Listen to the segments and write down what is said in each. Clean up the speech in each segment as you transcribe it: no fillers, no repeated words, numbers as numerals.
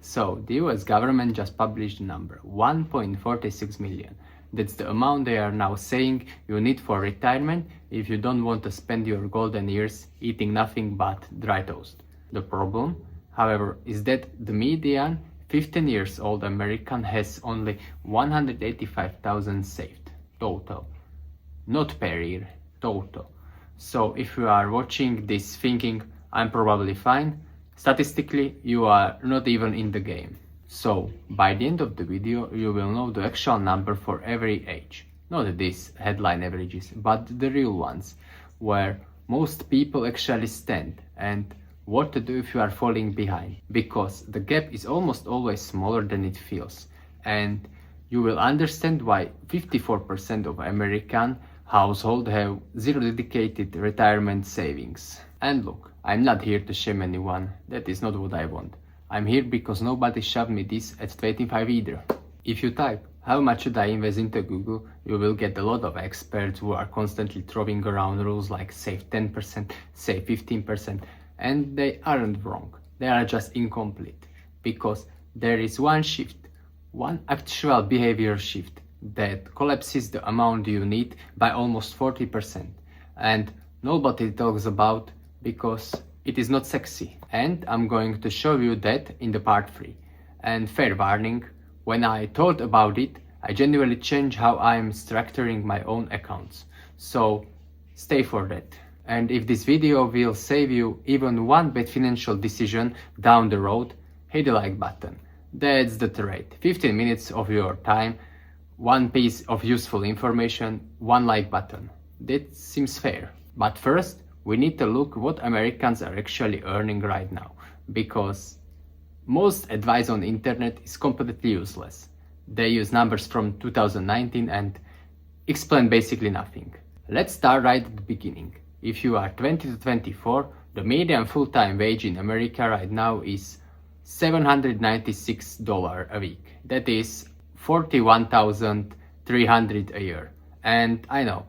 So the US government just published the number 1.46 million. That's the amount they are now saying you need for retirement if you don't want to spend your golden years eating nothing but dry toast. The problem, however, is that the median 15 years old American has only 185,000 saved total. Not per year, total. So if you are watching this thinking I'm probably fine, statistically you are not even in the game. So by the end of the video you will know the actual number for every age. Not these headline averages, but the real ones, where most people actually stand, and what to do if you are falling behind. Because the gap is almost always smaller than it feels, and you will understand why 54% of American households have zero dedicated retirement savings. And look, I'm not here to shame anyone, that is not what I want. I'm here because nobody shoved me this at 25 either. If you type how much should I invest into Google, you will get a lot of experts who are constantly throwing around rules like save 10%, save 15%, and they aren't wrong, they are just incomplete. Because there is one shift, one actual behavior shift that collapses the amount you need by almost 40%. And nobody talks about because it is not sexy. And I'm going to show you that in the part 3. And fair warning, when I thought about it, I genuinely changed how I am structuring my own accounts. So stay for that. And if this video will save you even one bad financial decision down the road, hit the like button. That's the trade. 15 minutes of your time, one piece of useful information, one like button. That seems fair. But first, we need to look what Americans are actually earning right now, because most advice on the internet is completely useless. They use numbers from 2019 and explain basically nothing. Let's start right at the beginning. If you are 20 to 24, the median full-time wage in America right now is $796 a week. That is $41,300 a year. And I know,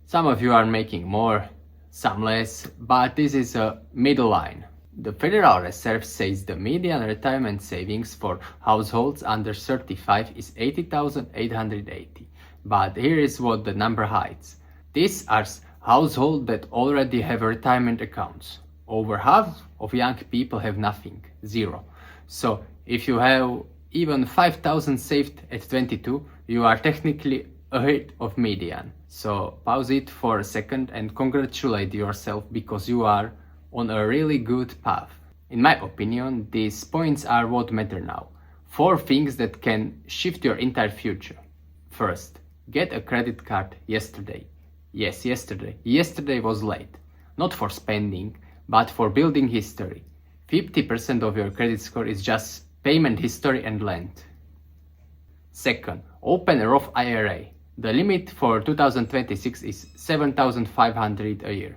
some of you are making more, some less, but this is a middle line. The Federal Reserve says the median retirement savings for households under 35 is $80,880. But here is what the number hides. These are households that already have retirement accounts. Over half of young people have nothing, zero. So if you have even 5,000 saved at 22, you are technically ahead of median. So pause it for a second and congratulate yourself, because you are on a really good path. In my opinion, these points are what matter now. 4 things that can shift your entire future. First, get a credit card yesterday. Yes, yesterday. Yesterday was late. Not for spending, but for building history. 50% of your credit score is just payment history and length. Second, open a Roth IRA. The limit for 2026 is $7,500 a year.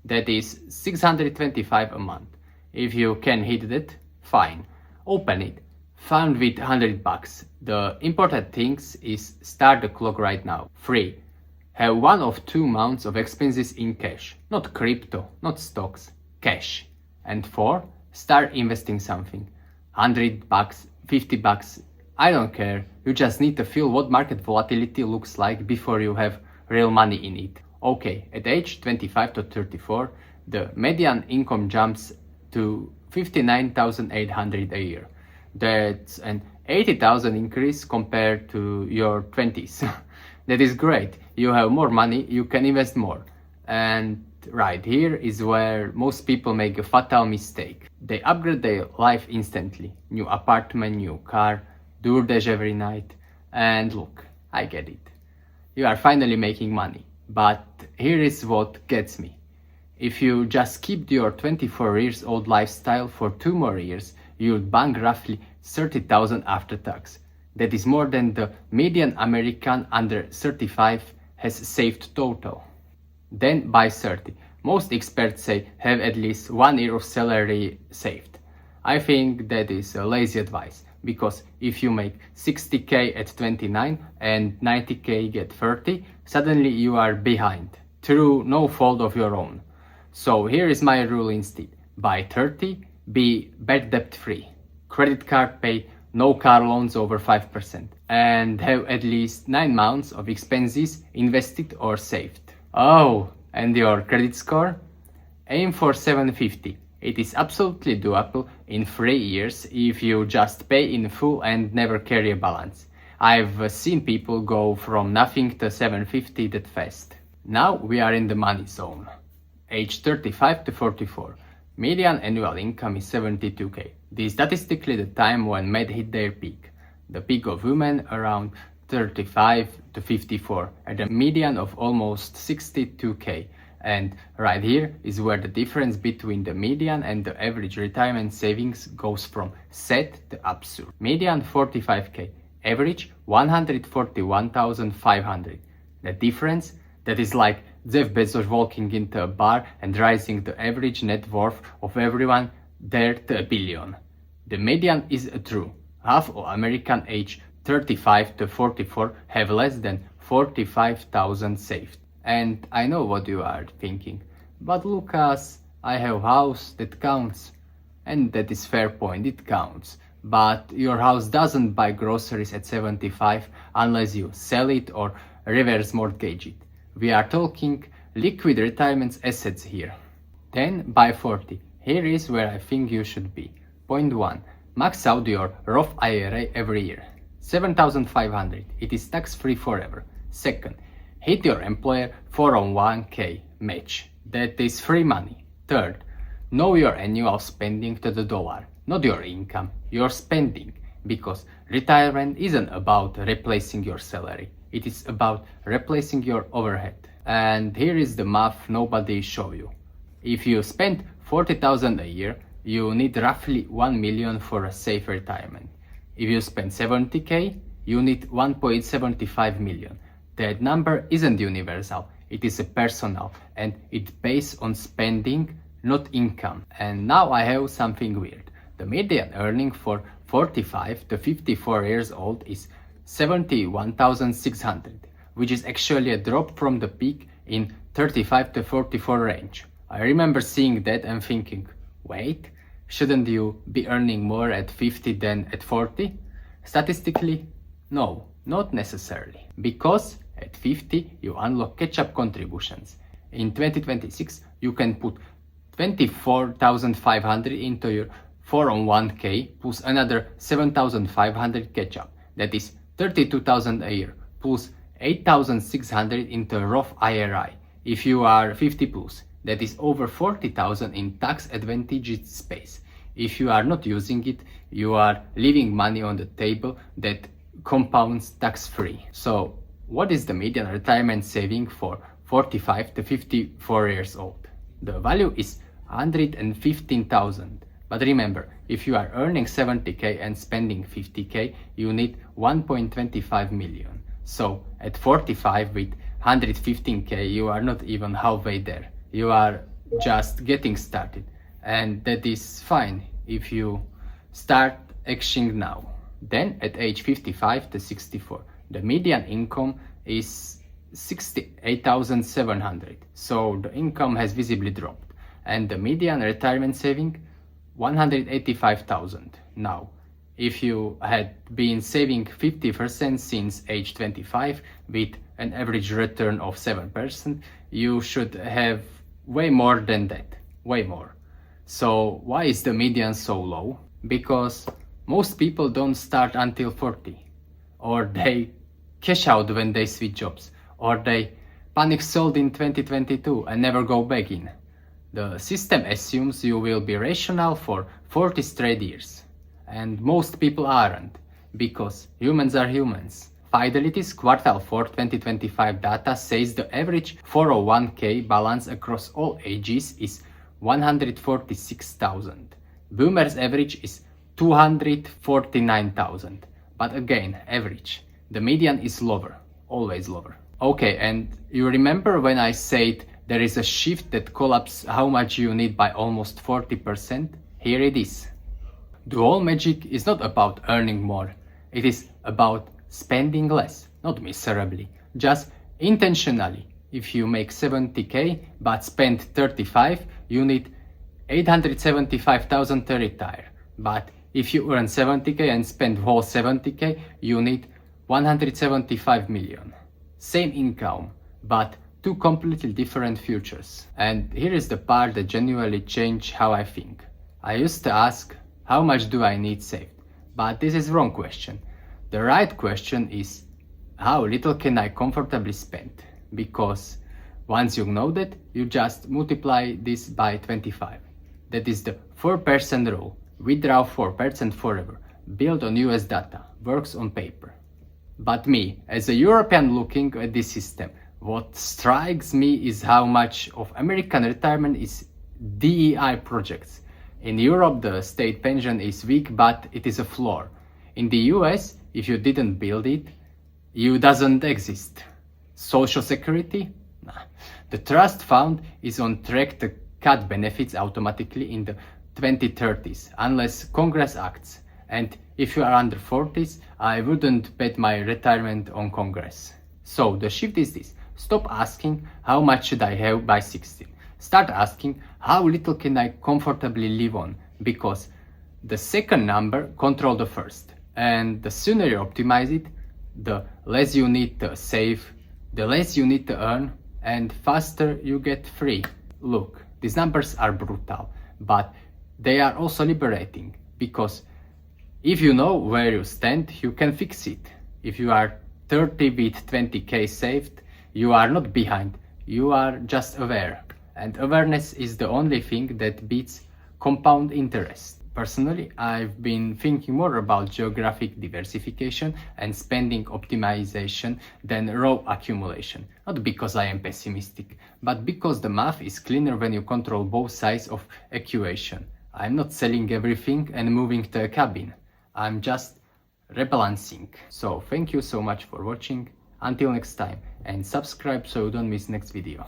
That is $625 a month. If you can hit that, fine. Open it. Fund with $100. The important thing is start the clock right now. 3. Have 1 of 2 months of expenses in cash. Not crypto, not stocks, cash. And 4. Start investing something. $100, $50, I don't care. You just need to feel what market volatility looks like before you have real money in it. Okay, at age 25 to 34, the median income jumps to $59,800 a year. That's an $80,000 increase compared to your 20s. That is great. You have more money, you can invest more. And right here is where most people make a fatal mistake. They upgrade their life instantly. New apartment, new car, DoorDash every night. And look, I get it. You are finally making money. But here is what gets me. If you just keep your 24 years old lifestyle for 2 more years, you'll bank roughly $30,000 after tax. That is more than the median American under 35 has saved total. Then by 30. Most experts say have at least 1 year of salary saved. I think that is a lazy advice, because if you make 60k at 29 and 90k get 30, suddenly you are behind, through no fault of your own. So here is my rule instead. By 30, be bad debt free. credit card pay, no car loans over 5%, and have at least 9 months of expenses invested or saved. Oh, and your credit score? Aim for 750. It is absolutely doable in 3 years if you just pay in full and never carry a balance. I've seen people go from nothing to 750 that fast. Now we are in the money zone. Age 35 to 44. Median annual income is 72k. This is statistically the time when men hit their peak. The peak of women around 35 to 54 at a median of almost 62k. And right here is where the difference between the median and the average retirement savings goes from sad to absurd. Median 45k, average 141,500. The difference, that is like Jeff Bezos walking into a bar and raising the average net worth of everyone there to $1 billion. The median is true. Half of American age 35 to 44 have less than 45,000 saved. And I know what you are thinking, but Lukas, I have house that counts. And that is fair point, it counts. But your house doesn't buy groceries at 75 unless you sell it or reverse mortgage it. We are talking liquid retirement assets here. Then by 40. Here is where I think you should be. Point 1. Max out your Roth IRA every year. 7,500. It is tax-free forever. Second. Hit your employer 401k match. That is free money. Third. Know your annual spending to the dollar. Not your income, your spending. Because retirement isn't about replacing your salary. It is about replacing your overhead. And here is the math nobody show you. If you spend 40,000 a year, you need roughly 1 million for a safe retirement. If you spend 70k, you need 1.75 million. That number isn't universal, it is a personal and it's based on spending, not income. And now I have something weird. The median earning for 45 to 54 years old is 71,600, which is actually a drop from the peak in 35 to 44 range. I remember seeing that and thinking, wait, shouldn't you be earning more at 50 than at 40? Statistically, no, not necessarily. Because at 50 you unlock catch-up contributions. In 2026 you can put 24,500 into your 401k plus another 7,500 catch-up. That is 32,000 a year plus 8,600 into Roth IRA. If you are 50 plus, that is over 40,000 in tax advantaged space. If you are not using it, you are leaving money on the table that compounds tax-free. So what is the median retirement saving for 45 to 54 years old? The value is 115,000. But remember, if you are earning 70k and spending 50k, you need 1.25 million. So at 45 with 115k, you are not even halfway there. You are just getting started. And that is fine if you start acting now. Then at age 55 to 64, the median income is 68,700. So the income has visibly dropped. And the median retirement saving 185,000. Now, if you had been saving 50% since age 25 with an average return of 7%, you should have way more than that, way more. So why is the median so low? Because most people don't start until 40, or they cash out when they switch jobs, or they panic sold in 2022 and never go back in. The system assumes you will be rational for 40 straight years. And most people aren't, because humans are humans. Fidelity's quarter 4 2025 data says the average 401k balance across all ages is 146,000. Boomers' average is 249,000. But again, average. The median is lower, always lower. Okay, and you remember when I said there is a shift that collapses how much you need by almost 40%? Here it is. The whole magic is not about earning more. It is about spending less, not miserably, just intentionally. If you make 70k but spend 35, you need 875,000 to retire. But if you earn 70k and spend whole 70k, you need 175 million. Same income, but two completely different futures. And here is the part that genuinely changed how I think. I used to ask, how much do I need saved? But this is wrong question. The right question is, how little can I comfortably spend? Because once you know that, you just multiply this by 25. That is the 4% rule. Withdraw 4% forever. Built on US data. Works on paper. But me, as a European looking at this system, what strikes me is how much of American retirement is DEI projects. In Europe, the state pension is weak, but it is a floor. In the US, if you didn't build it, you doesn't exist. Social security? Nah. The trust fund is on track to cut benefits automatically in the 2030s, unless Congress acts. And if you are under 40s, I wouldn't bet my retirement on Congress. So the shift is this. Stop asking how much should I have by 60. Start asking how little can I comfortably live on, because the second number controls the first. And the sooner you optimize it, the less you need to save, the less you need to earn, and faster you get free. Look, these numbers are brutal, but they are also liberating, because if you know where you stand, you can fix it. If you are 30 with 20k saved, you are not behind, you are just aware. And awareness is the only thing that beats compound interest. Personally, I've been thinking more about geographic diversification and spending optimization than raw accumulation. Not because I am pessimistic, but because the math is cleaner when you control both sides of equation. I'm not selling everything and moving to a cabin. I'm just rebalancing. So thank you so much for watching. Until next time, and subscribe so you don't miss next video.